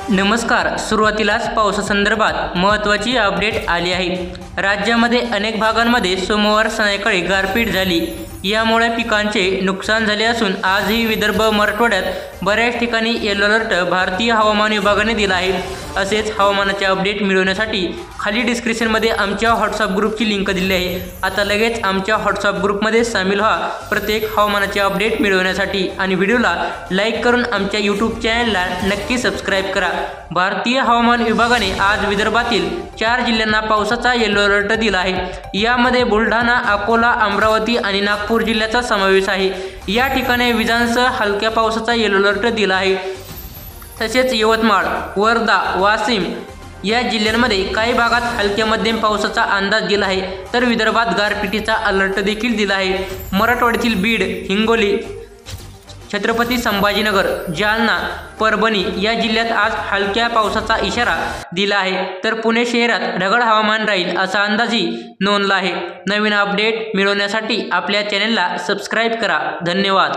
नमस्कार. सुरुवातीलाच पावसासंदर्भात महत्त्वाची अपडेट आली आहे. राज्यामध्ये अनेक भागांमध्ये सोमवार सायंकाळी गारपीट झाली. यामुळे पिकांचे नुकसान झाले असून आजही विदर्भ मराठवाड्यात बऱ्याच ठिकाणी येलो अलर्ट भारतीय हवामान विभागाने दिला आहे. असेच हवामानाचे अपडेट मिळवण्यासाठी खाली डिस्क्रिप्शनमध्ये आमच्या व्हॉट्सअप ग्रुपची लिंक दिली आहे. आता लगेच आमच्या व्हॉट्सअप ग्रुपमध्ये सामील व्हा प्रत्येक हवामानाचे अपडेट मिळवण्यासाठी आणि व्हिडिओला लाईक करून आमच्या यूट्यूब चॅनलला नक्की सबस्क्राईब करा. भारतीय हवामान विभागाने आज विदर्भातील 4 जिल्ह्यांना पावसाचा येलो अलर्ट दिला आहे. यामध्ये बुलढाणा, अकोला, अमरावती आणि नागपूर जिल्ह्याचा समावेश आहे. या ठिकाणी विजांसह हलक्या पावसाचा येलो अलर्ट दिला आहे. तसेच यवतमाळ, वर्धा, वाशिम या जिल्ह्यांमध्ये काही भागात हलक्या मध्यम पावसाचा अंदाज दिला आहे. तर विदर्भात गारपिटीचा अलर्ट देखील दिला आहे. मराठवाड्यातील बीड, हिंगोली, छत्रपती संभाजीनगर, जालना, परभणी या जिल्ह्यात आज हलक्या पावसाचा इशारा दिला आहे. तर पुणे शहरात ढगाळ हवामान राहील असा अंदाजही नोंदला आहे. नवीन अपडेट मिळवण्यासाठी आपल्या चॅनलला सबस्क्राईब करा. धन्यवाद.